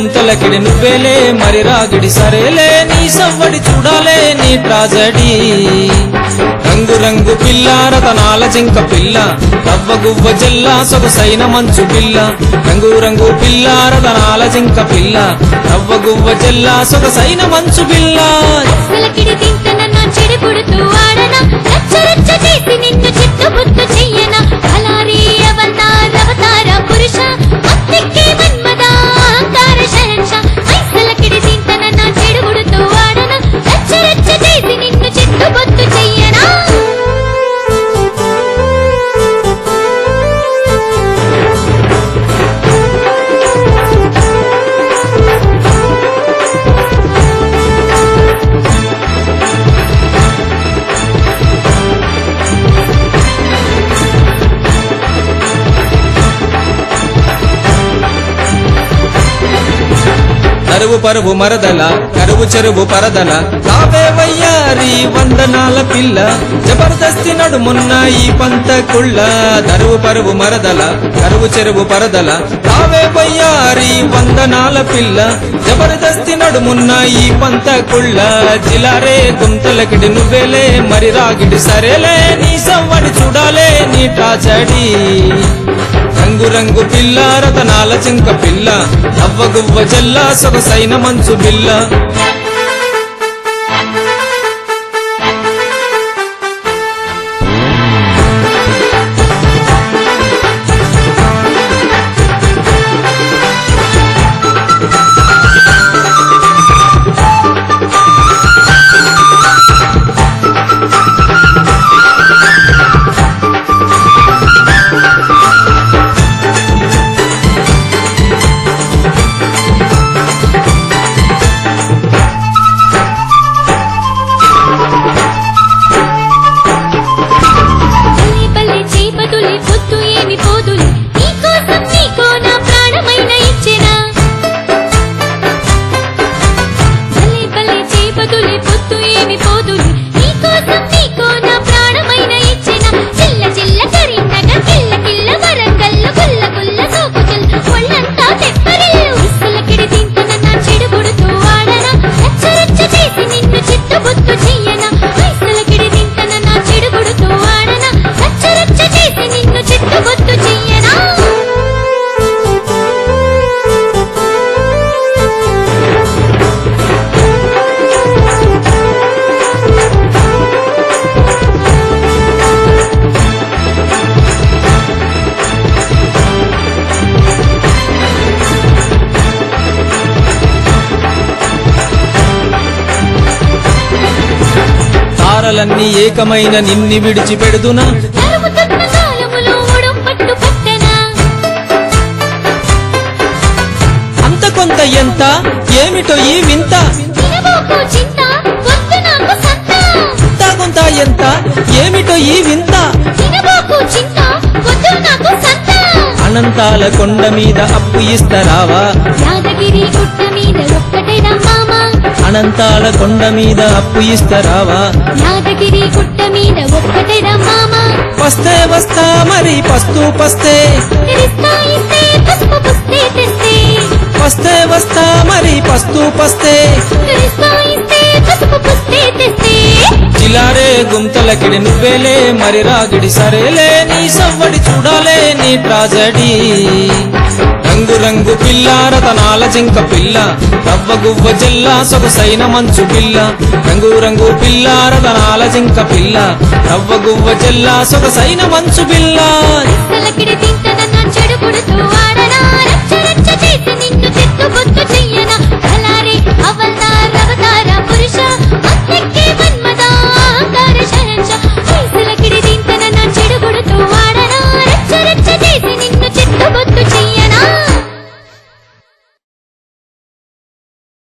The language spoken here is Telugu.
గుంతలకిడి నువ్వేలే మరి రాగిడి సరేలే నీ సవ్వడి చూడాలే నీ ట్రాజడీ రంగు రంగు పిల్ల రతనాల జింక పిల్ల రవ్వ గువ్వ జల్ల సొగసైన మంచు పిల్ల రంగు రంగు పిల్ల రతనాల జింక పిల్ల రవ్వ గువ్వ జల్ల సొగసైన మంచు పిల్ల అసలకిడి తింటనన్నా చెడుపుడుతూ ఆడనా రచ్చ రచ్చ చేసి నిన్ను చిట్టుబుట్టు చెయ్యనా అలారీ అవతార అవతార పురుష అత్తెక్కే మన్మద అహంకార శహన్షా అసలకిడి తింటనన్నా చెడుపుడుతూ ఆడనా రచ్చ రచ్చ చేసి నిన్ను చిట్టుబుట్టు చెయ్యనా కరువు పరువు మరదల కరువు చెరువు పరదల రావే వయ్యారి వందనాల పిల్ల జబర్దస్తి నడుమున్న ఈ పంత కుళ్ళ కరువు పరువు మరదల కరువు చెరువు పరదల రావే వయ్యారి వందనాల పిల్ల జబర్దస్తి నడుమున్న ఈ పంత కుళ్ళ జిలారే గుంతలకిడి నువ్వేలే మరి రాగిడి సరేలే నీ సవ్వడి చూడాలే నీ ట్రాజడీ రంగు రంగు పిల్ల రతనాల జింక పిల్ల నవ్వ గువ్వ జల్ల సొగసైన మంచు పిల్ల తారలన్నీ ఏకమైన నిన్ని విడిచిపెడుదునా అంత కొంత ఎంత ఏమిటో ఈ వింత అంత కొంత ఎంత ఏమిటో ఈ వింత అనంతాల కొండ మీద అప్పు ఇస్తరావా యాదగిరి గుట్ట మీద ఒక్కటేనా మామా అనంతాల కొండ మీద అప్పు ఇస్తరావా యాదగిరి గుట్ట మీద ఒక్కటేనా మామా వస్తే వస్తా మరి పస్తూ పస్తే తెరిస్తా ఇస్తే పసుపు పుస్తే తెస్తే వస్తే వస్తా మరి పస్తూ పస్తే తెరిస్తా ఇస్తే పసుపు పుస్తే తెస్తే జిలారే గుంతలకిడి నువ్వేలే మరి రాగిడి సరేలే నీ సవ్వడి చూడాలే నీ ట్రాజడీ రంగు రంగు పిల్ల రతనాల జింక పిల్ల రవ్వ గువ్వ జల్ల సొగసైన మంచు పిల్ల రంగు రంగు పిల్ల రతనాల జింక పిల్ల రవ్వ గువ్వ జల్ల సొగసైన మంచు పిల్ల అసలకిడి తింటనన్నా చెడుపుడుతూ ఆడనా రచ్చ రచ్చ చేసి నిన్ను చిట్టుబుట్టు